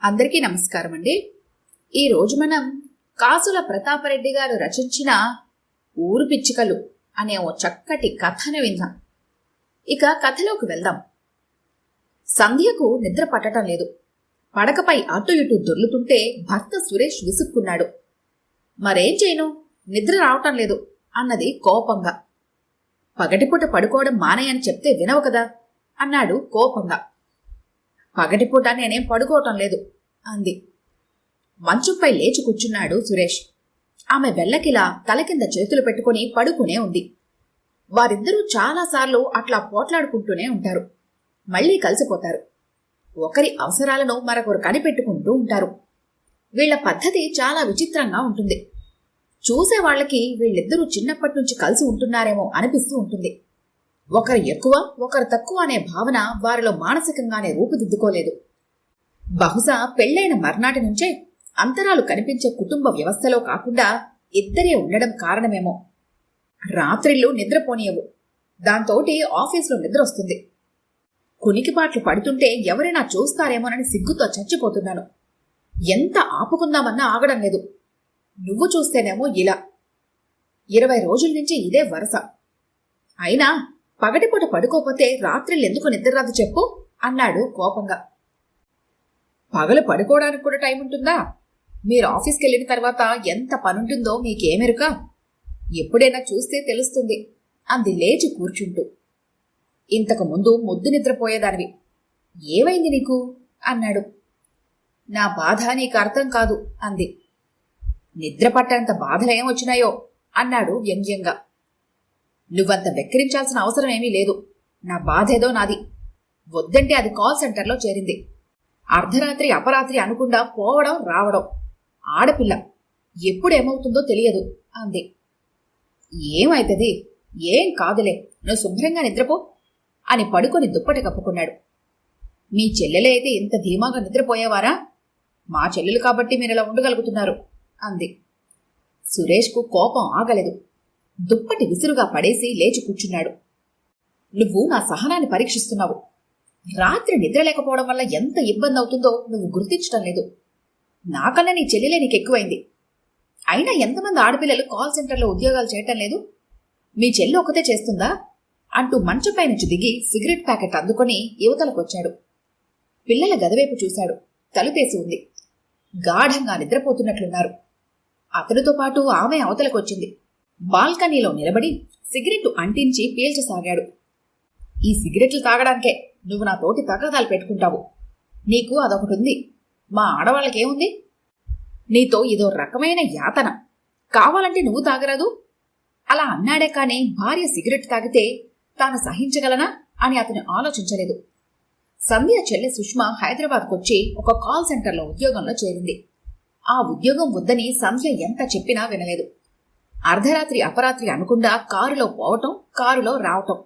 అందరికీ నమస్కారం అండి. ఈరోజు మనం కాసుల ప్రతాపరెడ్డి గారు రచించిన ఊరు పిచ్చుకలు అనే ఓ చక్కటి కథను విందాం. ఇక కథలోకి వెళ్దాం. సంధ్యకు నిద్ర పట్టడం లేదు. పడకపై అటు ఇటు దొర్లుతుంటే భర్త సురేష్ విసుక్కున్నాడు. మరేం చేయను, నిద్ర రావటం లేదు అన్నది కోపంగా. పగటిపూట పడుకోవడం మానేయని చెప్తే వినవు కదా అన్నాడు కోపంగా. పగటిపూట నేనేం పడుకోవటం లేదు అంది. మంచంపై లేచి కూర్చున్నాడు సురేష్. ఆమె వెల్లకిలా తల కింద చేతులు పెట్టుకుని పడుకునే ఉంది. వారిద్దరూ చాలాసార్లు అట్లా పోట్లాడుకుంటూనే ఉంటారు. మళ్లీ కలిసిపోతారు. ఒకరి అవసరాలను మరొకరు కనిపెట్టుకుంటూ ఉంటారు. వీళ్ల పద్ధతి చాలా విచిత్రంగా ఉంటుంది. చూసేవాళ్లకి వీళ్ళిద్దరూ చిన్నప్పటి నుంచి కలిసి ఉంటున్నారేమో అనిపిస్తూ ఉంటుంది. ఒకరు ఎక్కువ ఒకరు తక్కువ అనే భావన వారిలో మానసికంగానే రూపుదిద్దుకోలేదు. బహుశా పెళ్లైన మర్నాటి నుంచే అంతరాలు కనిపించే కుటుంబ వ్యవస్థలో కాకుండా ఇద్దరే ఉండడం కారణమేమో. రాత్రిళ్ళు నిద్రపోనియవు. దాంతోటి ఆఫీసులో నిద్ర వస్తుంది. కునికిపాట్లు పడుతుంటే ఎవరైనా చూస్తారేమోనని సిగ్గుతో చచ్చిపోతున్నాను. ఎంత ఆపుకుందామన్నా ఆగడం లేదు. నువ్వు చూస్తేనేమో ఇలా. 20 రోజుల నుంచి ఇదే వరస. అయినా పగటిపూట పడుకోపోతే రాత్రిళ్ళెందుకు నిద్రరాదు చెప్పు అన్నాడు కోపంగా. పగలు పడుకోవడానికి కూడా టైం ఉంటుందా? మీరు ఆఫీస్కి వెళ్ళిన తర్వాత ఎంత పనుంటుందో మీకేమెరుక? ఎప్పుడైనా చూస్తే తెలుస్తుంది అంది లేచి కూర్చుంటూ. ఇంతకు ముందు ముద్దు నిద్రపోయేదానివి. ఏమైంది నీకు అన్నాడు. నా బాధ నీకు అర్థం కాదు అంది. నిద్ర పట్టేంత బాధలేం వచ్చినాయో అన్నాడు వ్యంగ్యంగా. నువ్వంత వెక్కిరించాల్సిన అవసరం ఏమీ లేదు. నా బాధేదో నాది. వద్దంటే అది కాల్ సెంటర్లో చేరింది. అర్ధరాత్రి అపరాత్రి అనుకుండా పోవడం రావడం. ఆడపిల్ల, ఎప్పుడేమవుతుందో తెలియదు అంది. ఏమైతుంది? ఏం కాదులే, నువ్వు శుభ్రంగా నిద్రపో అని పడుకొని దుప్పటి కప్పుకున్నాడు. మీ చెల్లెలే అయితే ఇంత ధీమాగా నిద్రపోయేవారా? మా చెల్లెలు కాబట్టి మీరిలా ఉండగలుగుతున్నారు అంది. సురేష్కు కోపం ఆగలేదు. దుప్పటి విసురుగా పడేసి లేచి కూర్చున్నాడు. నువ్వు నా సహనాన్ని పరీక్షిస్తున్నావు. రాత్రి నిద్ర లేకపోవడం వల్ల ఎంత ఇబ్బంది అవుతుందో నువ్వు గుర్తించడం లేదు. నాకన్నా నీ చెల్లెలే నీకు ఎక్కువైంది. అయినా ఎంతమంది ఆడపిల్లలు కాల్ సెంటర్లో ఉద్యోగాలు చేయటం లేదు? మీ చెల్లి ఒకతే చేస్తుందా అంటూ మంచంపై నుంచి దిగి సిగరెట్ ప్యాకెట్ అందుకొని యువతలకొచ్చాడు. పిల్లల గదివైపు చూశాడు. తలుపేసి ఉంది. గాఢంగా నిద్రపోతున్నట్లున్నారు. అతనితో పాటు ఆమె అవతలకొచ్చింది. బాల్కనీలో నిలబడి సిగరెట్టు అంటించి పీల్చసాగాడు. ఈ సిగరెట్లు తాగడానికే నువ్వు నా తోటి తగాదాలు పెట్టుకుంటావు. నీకు అదొకటుంది. మా ఆడవాళ్ళకేముంది? నీతో ఇదో రకమైన యాతన. కావాలంటే నువ్వు తాగరాదు అలా అన్నాడే కాని భార్య సిగరెట్ తాగితే తాను సహించగలనా అని అతను ఆలోచించలేదు. సంధ్య చెల్లె సుష్మా హైదరాబాద్కొచ్చి ఒక కాల్ సెంటర్లో ఉద్యోగంలో చేరింది. ఆ ఉద్యోగం వద్దని సంధ్య ఎంత చెప్పినా వినలేదు. అర్ధరాత్రి అపరాత్రి అనుకుండా కారులో పోవటం, కారులో రావటం.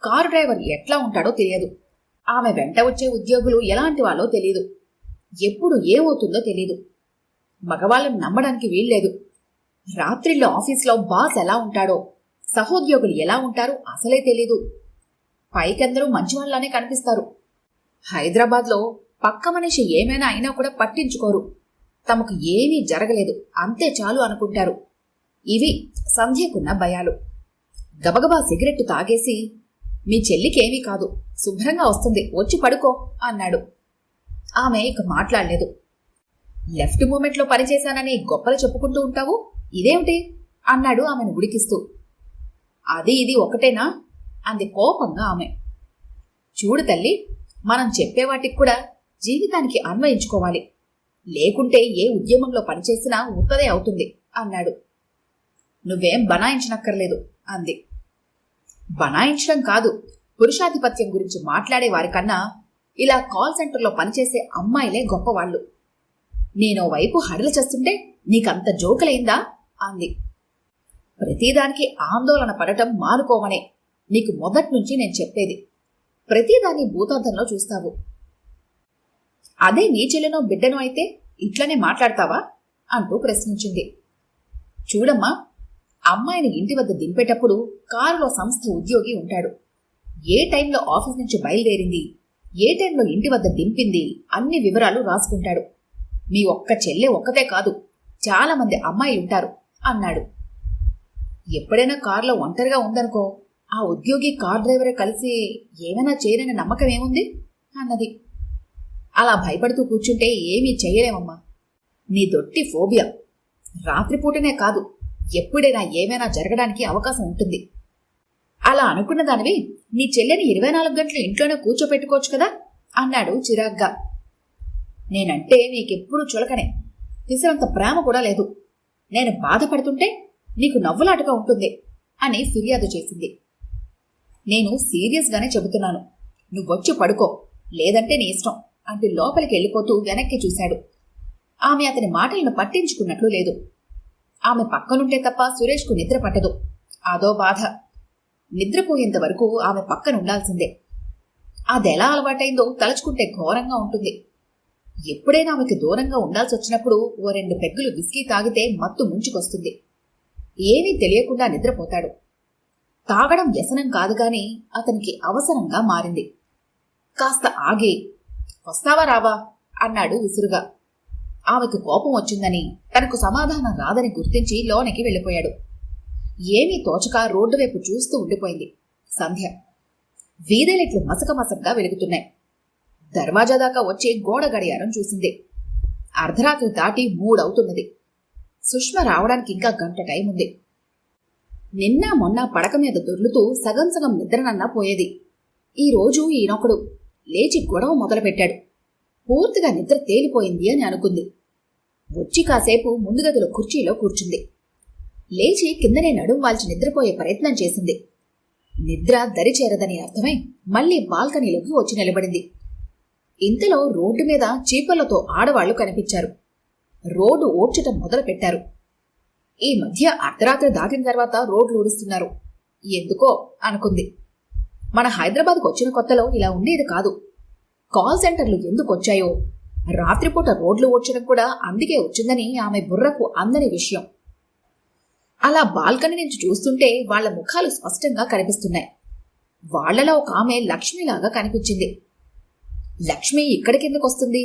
కారు డ్రైవర్ ఎట్లా ఉంటాడో తెలియదు. ఆమె వెంట వచ్చే ఉద్యోగులు ఎలాంటి వాళ్ళో తెలియదు. ఎప్పుడు ఏమవుతుందో తెలియదు. మగవాళ్ళని నమ్మడానికి వీల్లేదు. రాత్రిలో ఆఫీస్లో బాస్ ఎలా ఉంటాడో, సహోద్యోగులు ఎలా ఉంటారో అసలే తెలీదు. పైకందరూ మంచివాళ్లానే కనిపిస్తారు. హైదరాబాద్లో పక్క మనిషి ఏమైనా అయినా కూడా పట్టించుకోరు. తమకు ఏమీ జరగలేదు అంతే చాలు అనుకుంటారు. ఇవి సంధ్యకున్న భయాలు. గబగబా సిగరెట్టు తాగేసి, మీ చెల్లికేమీ కాదు, శుభ్రంగా వస్తుంది, వచ్చి పడుకో అన్నాడు. ఆమె ఇక మాట్లాడలేదు. లెఫ్ట్ మూమెంట్లో పనిచేశానని గొప్పలు చెప్పుకుంటూ ఉంటావు, ఇదేమిటి అన్నాడు ఆమెను ఉడికిస్తూ. అది ఇది ఒకటేనా అంది కోపంగా ఆమె. చూడు తల్లి, మనం చెప్పేవాటికి కూడా జీవితానికి అన్వయించుకోవాలి. లేకుంటే ఏ ఉద్యమంలో పనిచేసినా ఉత్తదే అవుతుంది అన్నాడు. నువ్వేం బనాయించనక్కర్లేదు అంది. బనాయించడం కాదు, పురుషాధిపత్యం గురించి మాట్లాడే వారికన్నా ఇలా కాల్ సెంటర్లో పనిచేసే అమ్మాయిలే గొప్పవాళ్లు. నేనో వైపు హడలు చేస్తుంటే నీకంత జోకలైందా అంది. ప్రతిదానికి ఆందోళన పడటం మానుకోమనే నీకు మొదట్నుంచి నేను చెప్పేది. ప్రతిదాన్ని భూతార్థంలో చూస్తావు. అదే నీ చెల్లెనో బిడ్డనో అయితే ఇట్లనే మాట్లాడతావా అంటూ ప్రశ్నించింది. చూడమ్మా, అమ్మాయిని ఇంటి వద్ద దింపేటప్పుడు కారులో సంస్థ ఉద్యోగి ఉంటాడు. ఏ టైంలో ఆఫీస్ నుంచి బయలుదేరింది, ఏ టైంలో ఇంటి వద్ద దింపింది అన్ని వివరాలు రాసుకుంటాడు. మీ ఒక్క చెల్లె ఒక్కతే కాదు, చాలా మంది అమ్మాయిలుంటారు అన్నాడు. ఎప్పుడైనా కారులో ఒంటరిగా ఉందనుకో, ఆ ఉద్యోగి కార్ డ్రైవరే కలిసి ఏమైనా చేయరని నమ్మకం ఏముంది అన్నది. అలా భయపడుతూ కూర్చుంటే ఏమీ చెయ్యలేమమ్మా. నీ దొట్టి ఫోబియా. రాత్రిపూటనే కాదు, ఎప్పుడైనా ఏమైనా జరగడానికి అవకాశం ఉంటుంది. అలా అనుకున్న దానివి నీ చెల్లెని 24 గంటలు ఇంట్లోనే కూర్చోపెట్టుకోవచ్చు కదా అన్నాడు చిరాగ్గా. నేనంటే నీకెప్పుడూ చులకనే, పిసరంత ప్రేమ కూడా లేదు. నేను బాధపడుతుంటే నీకు నవ్వులాటగా ఉంటుంది అని ఫిర్యాదు చేసింది. నేను సీరియస్గానే చెబుతున్నాను, నువ్వొచ్చి పడుకో, లేదంటే నీ ఇష్టం అంటూ లోపలికి వెళ్ళిపోతూ వెనక్కి చూశాడు. ఆమె అతని మాటలను పట్టించుకున్నట్లు లేదు. ఆమె పక్కనుంటే తప్ప సురేష్కు నిద్ర పట్టదు. అదో బాధ. నిద్రపోయేంత వరకు ఆమె పక్కనుండాల్సిందే. అదెలా అలవాటైందో తలుచుకుంటే ఘోరంగా ఉంటుంది. ఎప్పుడైనా ఆమెకి దూరంగా ఉండాల్సి వచ్చినప్పుడు ఓ 2 పెగ్గులు విస్కీ తాగితే మత్తు ముంచుకొస్తుంది. ఏమీ తెలియకుండా నిద్రపోతాడు. తాగడం వ్యసనం కాదు గాని అతనికి అవసరంగా మారింది. కాస్త ఆగి, వస్తావా రావా అన్నాడు విసురుగా. ఆమెకు కోపం వచ్చిందని, తనకు సమాధానం రాదని గుర్తించి లోనికి వెళ్ళిపోయాడు. ఏమీ తోచక రోడ్డు వైపు చూస్తూ ఉండిపోయింది సంధ్య. వీధెలెట్లు మసకమసకగా వెలుగుతున్నాయి. దర్వాజా దాకా వచ్చి గోడ గడియారం చూసింది. అర్ధరాత్రి దాటి 3 అవుతున్నది. సుష్మ రావడానికి ఇంకా గంట టైం ఉంది. నిన్న మొన్న పడక మీద దొర్లుతూ సగం సగం నిద్రనన్నా పోయేది. ఈరోజు ఈయనొకడు లేచి గొడవ మొదలుపెట్టాడు. పూర్తిగా నిద్ర తేలిపోయింది అని అనుకుంది. వచ్చి కాసేపు ముందు గదిలో కుర్చీలో కూర్చుంది. లేచి కిందనే నడుం వాల్చి నిద్రపోయే ప్రయత్నం చేసింది. నిద్ర దరిచేరదని అర్థమై మళ్లీ బాల్కనీలోకి వచ్చి నిలబడింది. ఇంతలో రోడ్డు మీద చీపలతో ఆడవాళ్లు కనిపించారు. రోడ్డు ఓడ్చటం మొదలుపెట్టారు. ఈ మధ్య అర్ధరాత్రి దాటిన తర్వాత రోడ్లు ఊడిస్తున్నారు. ఎందుకో అనుకుంది. మన హైదరాబాద్కు వచ్చిన కొత్తలో ఇలా ఉండేది కాదు. కాల్ సెంటర్లు ఎందుకు వచ్చాయో, రాత్రిపూట రోడ్లు ఓడ్చడం కూడా అందుకే వచ్చిందని ఆమె బుర్రకు అందని విషయం. అలా బాల్కనీ నుంచి చూస్తుంటే వాళ్ల ముఖాలు స్పష్టంగా కనిపిస్తున్నాయి. వాళ్లలో ఒక ఆమె లక్ష్మిలాగా కనిపించింది. లక్ష్మి ఇక్కడికెందుకొస్తుంది?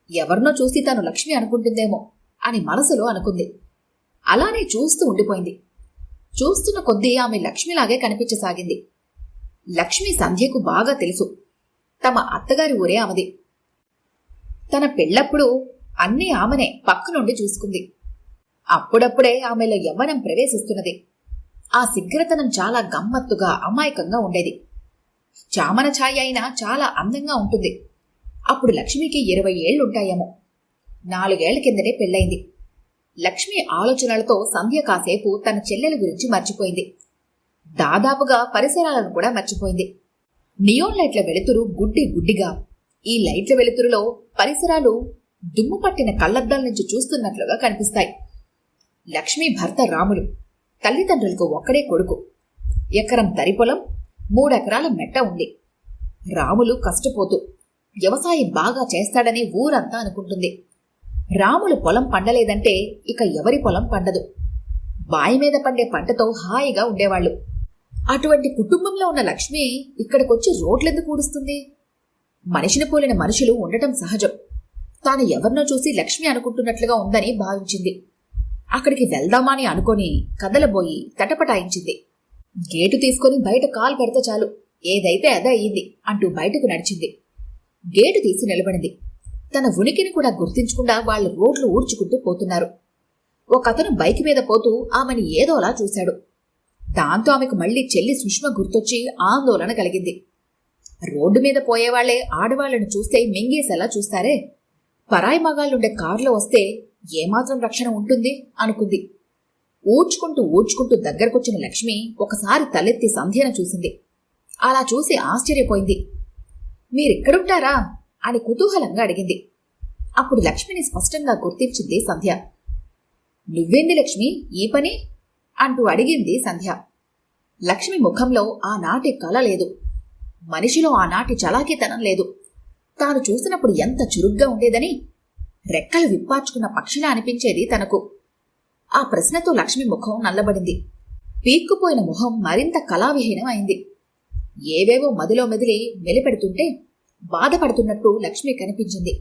ఎవరినో చూసి తను లక్ష్మి అనుకుంటుందేమో అని మనసులో అనుకుంది. అలానే చూస్తూ ఉండిపోయింది. చూస్తున్న కొద్దీ ఆమె లక్ష్మిలాగే కనిపించసాగింది. లక్ష్మి సంధ్యకు బాగా తెలుసు. తమ అత్తగారి ఊరే ఆమెది. తన పెళ్లప్పుడు అన్నీ ఆమెనే పక్క నుండి చూసుకుంది. అప్పుడప్పుడే ఆమెలో యవ్వనం ప్రవేశిస్తున్నది. ఆ సిగ్రతనం చాలా గమ్మత్తుగా అమాయకంగా ఉండేది. చామన ఛాయ అయినా చాలా అందంగా ఉంటుంది. అప్పుడు లక్ష్మికి 20 ఏళ్లుంటాయేమో. 4 ఏళ్ల కిందనే పెళ్లైంది. లక్ష్మి ఆలోచనలతో సంధ్య కాసేపు తన చెల్లెల గురించి మర్చిపోయింది. దాదాపుగా పరిసరాలను కూడా మర్చిపోయింది. నియోన్ లైట్ల వెలుతురు గుడ్డిగా, ఈ లైట్ల వెలుతురులో పరిసరాలు దుమ్ము పట్టిన కళ్లద్దాల నుంచి చూస్తున్నట్లుగా కనిపిస్తాయి. లక్ష్మి భర్త రాములు. తల్లిదండ్రులకు ఒక్కడే కొడుకు. ఎకరం తరిపొలం, 3 ఎకరాల మెట్ట ఉంది. రాములు కష్టపోతూ వ్యవసాయం బాగా చేస్తాడని ఊరంతా అనుకుంటుంది. రాములు పొలం పండలేదంటే ఇక ఎవరి పొలం పండదు. బాయి మీద పండే పంటతో హాయిగా ఉండేవాళ్లు. అటువంటి కుటుంబంలో ఉన్న లక్ష్మి ఇక్కడికొచ్చి రోడ్లెందుకు ఊడుస్తుంది? మనిషిని పోలిన మనుషులు ఉండటం సహజం. తాను ఎవరినో చూసి లక్ష్మి అనుకుంటున్నట్లుగా ఉందని భావించింది. అక్కడికి వెళ్దామని అనుకొని కదలబోయి తటపటాయించింది. గేటు తీసుకుని బయట కాలు పెడితే చాలు, ఏదైతే అదే అయ్యింది అంటూ బయటకు నడిచింది. గేటు తీసి నిలబడింది. తన ఉనికిని కూడా గుర్తించకుండా వాళ్లు రోడ్లు ఊడ్చుకుంటూ పోతున్నారు. ఒకతను బైక్ మీద పోతూ ఆమెను ఏదోలా చూశాడు. దాంతో ఆమెకు మళ్లీ చెల్లి సుష్మ గుర్తొచ్చి ఆందోళన కలిగింది. రోడ్డు మీద పోయేవాళ్లే ఆడవాళ్లను చూస్తే మింగేసేలా చూస్తారే, పరాయి మగాళ్లుండే కారులో వస్తే ఏమాత్రం రక్షణ ఉంటుంది అనుకుంది. ఊడ్చుకుంటూ దగ్గరకొచ్చిన లక్ష్మి ఒకసారి తలెత్తి సంధ్యను చూసింది. అలా చూసి ఆశ్చర్యపోయింది. మీరిక్కడుంటారా అని కుతూహలంగా అడిగింది. అప్పుడు లక్ష్మిని స్పష్టంగా గుర్తించింది సంధ్య. నువ్వేంది లక్ష్మి ఈ పని అంటూ అడిగింది సంధ్య. లక్ష్మి ముఖంలో ఆనాటి కళ లేదు. మనిషిలో ఆనాటి చలాకీతనం లేదు. తాను చూసినప్పుడు ఎంత చురుగ్గా ఉండేదని రెక్కలు విప్పార్చుకున్న పక్షిలా అనిపించేది తనకు. ఆ ప్రశ్నతో లక్ష్మి ముఖం నల్లబడింది. పీక్కుపోయిన ముఖం మరింత కళావిహీనం అయింది. ఏవేవో మదిలో మెదిలి వెలిపెడుతుంటే బాధపడుతున్నట్టు లక్ష్మి కనిపించింది.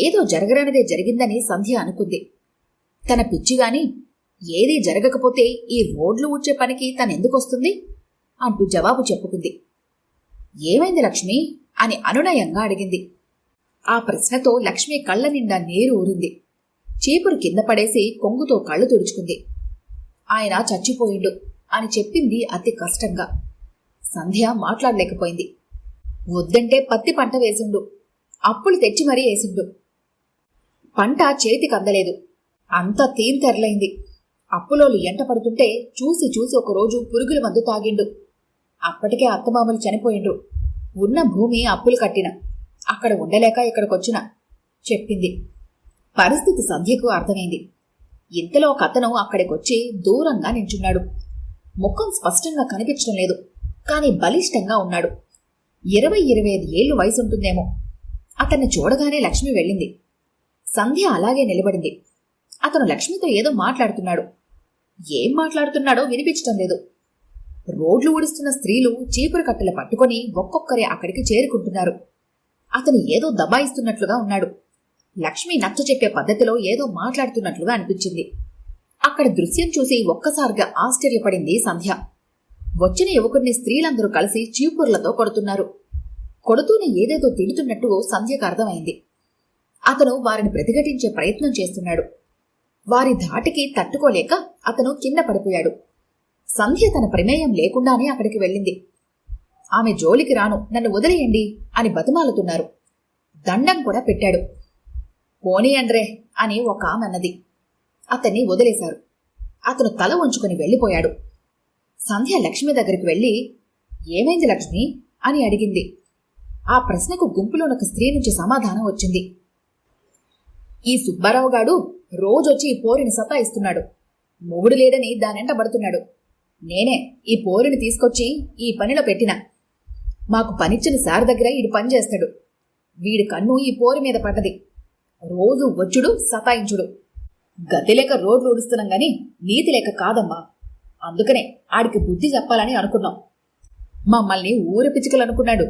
ఏదో జరగరానిదే జరిగిందని సంధ్య అనుకుంది. తన పిచ్చిగాని ఏదీ జరగకపోతే ఈ రోడ్లు ఊడ్చే పనికి తనెందుకొస్తుంది అంటూ జవాబు చెప్పుకుంది. ఏమైంది లక్ష్మి అని అనునయంగా అడిగింది. ఆ ప్రశ్నతో లక్ష్మి కళ్ళ నిండా నీరు ఊరింది. చీపురు కింద పడేసి కొంగుతో కళ్ళు తుడుచుకుంది. ఆయన చచ్చిపోయిండు అని చెప్పింది అతి కష్టంగా. సంధ్య మాట్లాడలేకపోయింది. వద్దంటే పత్తి పంట వేసిండు, అప్పులు తెచ్చి మరీ వేసిండు. పంట చేతికి అందలేదు, అంతా తీంతెరలైంది. అప్పులోలు ఎంట పడుతుంటే చూసి చూసి ఒకరోజు పురుగుల మందు తాగిండు. అప్పటికే అత్తమామలు చనిపోయిండ్రు. ఉన్న భూమి అప్పులు కట్టిన, అక్కడ ఉండలేక ఇక్కడికొచ్చిన చెప్పింది. పరిస్థితి సంధ్యకు అర్థమైంది. ఇంతలో ఒక అతను అక్కడికొచ్చి దూరంగా నించున్నాడు. ముఖం స్పష్టంగా కనిపించడం లేదు, కాని బలిష్టంగా ఉన్నాడు. 20-25 ఏళ్లు వయసుంటుందేమో. అతన్ని చూడగానే లక్ష్మి వెళ్ళింది. సంధ్య అలాగే నిలబడింది. అతను లక్ష్మితో ఏదో మాట్లాడుతున్నాడు. ఏం మాట్లాడుతున్నాడో వినిపించటం లేదు. రోడ్లు ఊడుస్తున్న స్త్రీలు చీపురు కట్టెలు పట్టుకొని ఒక్కొక్కరే అక్కడికి చేరుకుంటున్నారు. అతను ఏదో దబాయిస్తున్నట్లుగా ఉన్నాడు. లక్ష్మి నచ్చ చెప్పే పద్ధతిలో ఏదో మాట్లాడుతున్నట్లుగా అనిపించింది. అక్కడ దృశ్యం చూసి ఒక్కసారిగా ఆశ్చర్యపడింది సంధ్య. వచ్చిన యువకుడిని స్త్రీలందరూ కలిసి చీపుర్లతో కొడుతున్నారు. కొడుతూనే ఏదేదో తిడుతున్నట్టు సంధ్యకు అర్థమైంది. అతను వారిని ప్రతిఘటించే ప్రయత్నం చేస్తున్నాడు. వారి ధాటికి తట్టుకోలేక అతను కింద పడిపోయాడు. సంధ్య తన ప్రమేయం లేకుండానే అక్కడికి వెళ్ళింది. ఆమె జోలికి రాను, నన్ను వదిలేయండి అని బతిమాలుతున్నారు. దండం కూడా పెట్టాడు. పోనీ అండ్రే అని ఒక ఆమె అన్నది. అతన్ని వదిలేశారు. అతను తల వంచుకొని వెళ్ళిపోయాడు. సంధ్య లక్ష్మి దగ్గరికి వెళ్ళి, ఏమైంది లక్ష్మి అని అడిగింది. ఆ ప్రశ్నకు గుంపులోనొక స్త్రీ నుంచి సమాధానం వచ్చింది. ఈ సుబ్బారావు గాడు రోజొచ్చి ఈ పోరిని సతాయిస్తున్నాడు. మొగుడు లేడని దానెంట పడుతున్నాడు. నేనే ఈ పోరిని తీసుకొచ్చి ఈ పనిలో పెట్టినా. మాకు పనిచ్చిన సార్ దగ్గర ఈడు పనిచేస్తాడు. వీడి కన్ను ఈ పోరి మీద పడ్డది. రోజు వచ్చుడు సతాయించుడు. గతి లేక రోడ్లు ఊడుస్తున్నాం గాని నీతి లేక కాదమ్మా. అందుకనే ఆడికి బుద్ధి చెప్పాలని అనుకున్నాం. మమ్మల్ని ఊరి పిచ్చుకలనుకున్నాడు.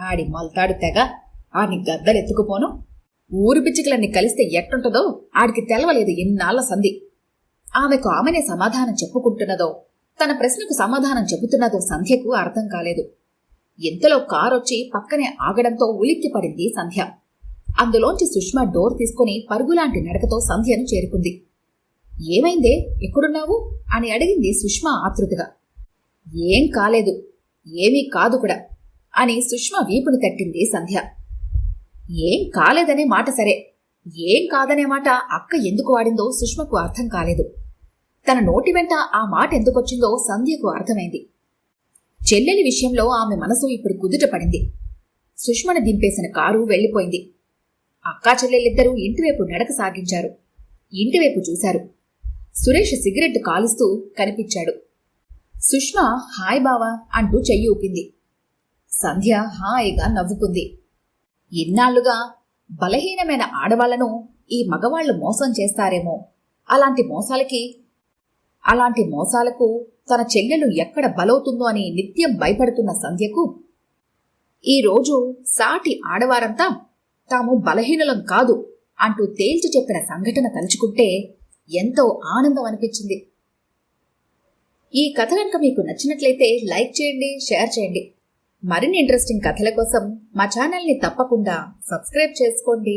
ఆడి మల్తాడు తెగ. ఆడిని గద్దలెత్తుకుపోను. ఊరి పిచ్చుకలన్నీ కలిస్తే ఎట్టుంటదో ఆడికి తెలవలేదు ఎన్నాళ్ల సంధి. ఆమెకు ఆమెనే సమాధానం చెప్పుకుంటున్నదో తన ప్రశ్నకు సమాధానం చెబుతున్నదో సంధ్యకు అర్థం కాలేదు. ఇంతలో కారొచ్చి పక్కనే ఆగడంతో ఉలిక్కి పడింది సంధ్య. అందులోంచి సుష్మా డోర్ తీసుకుని పరుగులాంటి నడకతో సంధ్యను చేరుకుంది. ఏమైందే, ఎక్కడున్నావు అని అడిగింది సుష్మా ఆతృతగా. ఏం కాలేదు, ఏమీ కాదు కూడా అని సుష్మా వీపును తట్టింది సంధ్య. ఏం కాలేదనే మాట సరే, ఏం కాదనే మాట అక్క ఎందుకు వాడిందో సుష్మకు అర్థం కాలేదు. తన నోటి వెంట ఆ మాట ఎందుకొచ్చిందో సంధ్యకు అర్థమైంది. చెల్లెలి విషయంలో ఆమె మనసు ఇప్పుడు కుదుట పడింది. సుష్మను దింపేసిన కారు వెళ్లిపోయింది. అక్కా చెల్లెలిద్దరూ ఇంటివైపు నడక సాగించారు. ఇంటివైపు చూశారు. సురేష్ సిగరెట్ కాలుస్తూ కనిపించాడు. సుష్మా హాయ్ బావా అంటూ చెయ్యి ఊపింది. సంధ్య హాయిగా నవ్వుకుంది. ఇన్నాళ్లుగా బలహీనమైన ఆడవాళ్లను ఈ మగవాళ్లు మోసం చేస్తారేమో, అలాంటి మోసాలకు తన చెల్లెలు ఎక్కడ బలవుతుందో అని నిత్యం భయపడుతున్న సంధ్యకు ఈరోజు సాటి ఆడవారంతా తాము బలహీనులం కాదు అంటూ తేల్చి చెప్పిన సంఘటన తలుచుకుంటే ఎంతో ఆనందం అనిపించింది. ఈ కథ కనుక మీకు నచ్చినట్లయితే లైక్ చేయండి, షేర్ చేయండి. మరిన్ని ఇంట్రెస్టింగ్ కథల కోసం మా ఛానల్ని తప్పకుండా సబ్స్క్రైబ్ చేసుకోండి.